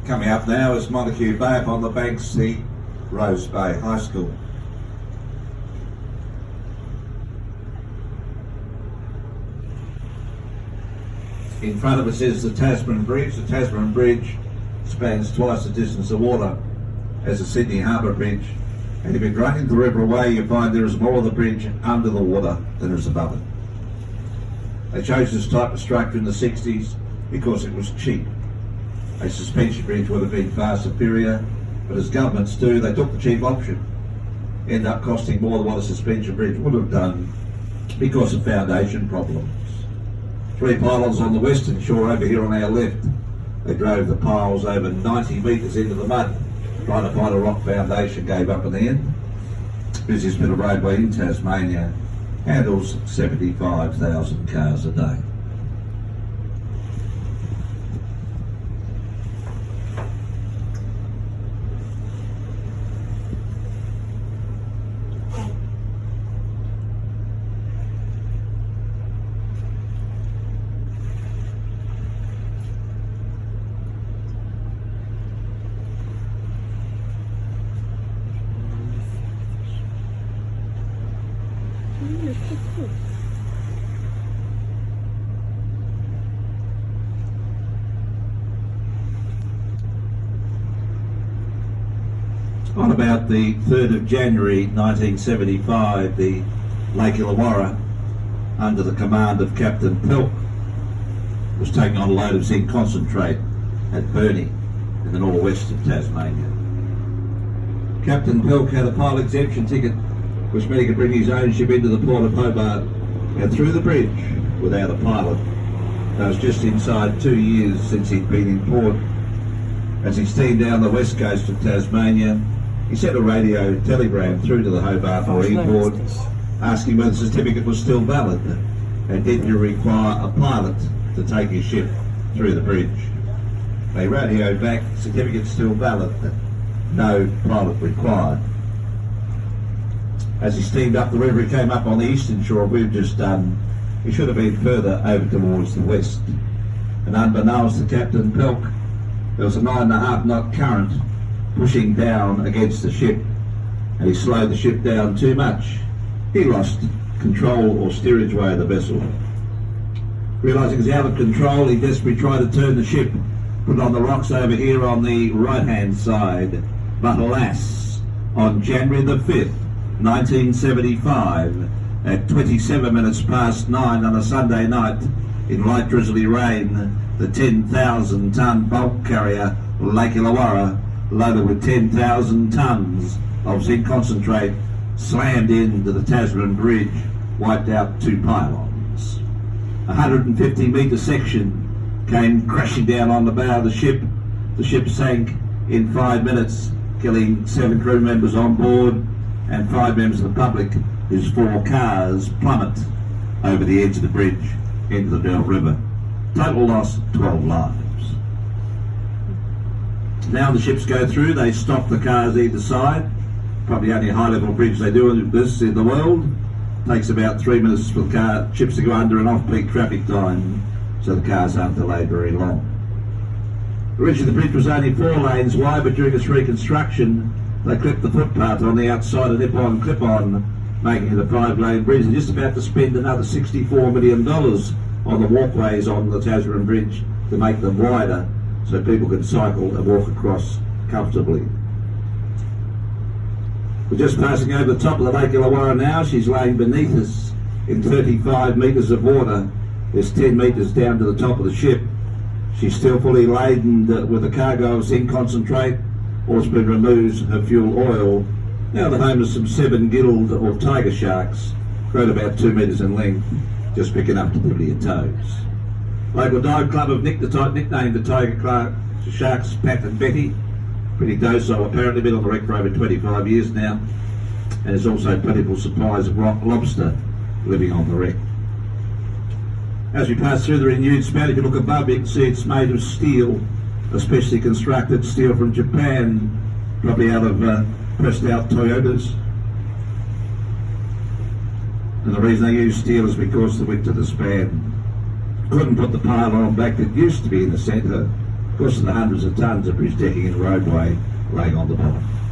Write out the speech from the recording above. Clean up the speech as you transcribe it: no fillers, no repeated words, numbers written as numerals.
Coming up now is Montague Bay up on the banks, the Rose Bay High School. In front of us is the Tasman Bridge. The Tasman Bridge spans twice the distance of water as the Sydney Harbour Bridge. And if you drain the river away, you find there is more of the bridge under the water than is above it. They chose this type of structure in the 60s because it was cheap. A suspension bridge would have been far superior, but as governments do, they took the cheap option. Ended up costing more than what a suspension bridge would have done because of foundation problems. 3 pylons on the western shore over here on our left. They drove the piles over 90 metres into the mud, trying to find a rock foundation, gave up in the end. Busiest bit of roadway in Tasmania, handles 75,000 cars a day. On about the 3rd of January 1975, the Lake Illawarra, under the command of Captain Pelk, was taking on a load of zinc concentrate at Burnie in the northwest of Tasmania. Captain Pelk had a pilot exemption ticket, which meant he could bring his own ship into the port of Hobart and through the bridge without a pilot. That was just inside 2 years since he'd been in port. As he steamed down the west coast of Tasmania, he sent a radio telegram through to the Hobart Marine Board asking whether the certificate was still valid and did you require a pilot to take his ship through the bridge. They radioed back, certificate still valid, no pilot required. As he steamed up the river, he came up on the eastern shore we've just done. He should have been further over towards the west. And unbeknownst to Captain Pelk, there was a 9.5 knot current pushing down against the ship, and he slowed the ship down too much. He lost control or steerage way of the vessel. Realising he's out of control, he desperately tried to turn the ship, put it on the rocks over here on the right-hand side. But alas, on January the 5th, 1975, at 27 minutes past 9 on a Sunday night, in light drizzly rain, the 10,000-ton bulk carrier Lake Illawarra, loaded with 10,000 tonnes of zinc concentrate, slammed into the Tasman Bridge, wiped out 2 pylons. A 150-metre section came crashing down on the bow of the ship. The ship sank in 5 minutes, killing 7 crew members on board and 5 members of the public, whose 4 cars plummet over the edge of the bridge into the Derwent River. Total loss, 12 lives. Now the ships go through, they stop the cars either side. Probably only a high-level bridge they do this in the world. Takes about 3 minutes for the ships to go under an off-peak traffic time, so the cars aren't delayed very long. Originally the bridge was only 4 lanes wide, but during its reconstruction they clipped the footpath on the outside of nip-on clip-on, making it a 5-lane bridge. They're just about to spend another $64 million on the walkways on the Tasman Bridge to make them wider, so people can cycle and walk across comfortably. We're just passing over the top of the Lake Illawarra now. She's laying beneath us in 35 metres of water. There's 10 metres down to the top of the ship. She's still fully laden with a cargo of zinc concentrate. Oarsman removes her fuel oil. Now the home of some 7 gilled or tiger sharks, grown about 2 metres in length, just picking up to plenty of toes. Local dive club have nicknamed the tiger sharks Pat and Betty. Pretty docile, apparently been on the wreck for over 25 years now, and there's also plentiful supplies of rock lobster living on the wreck. As we pass through the renewed span, if you look above, you can see it's made of steel, especially constructed steel from Japan, probably out of pressed out Toyotas. And the reason they use steel is because the width of the span. Couldn't put the pylon back that used to be in the centre because of the hundreds of tonnes of bridge decking and roadway laying on the bottom.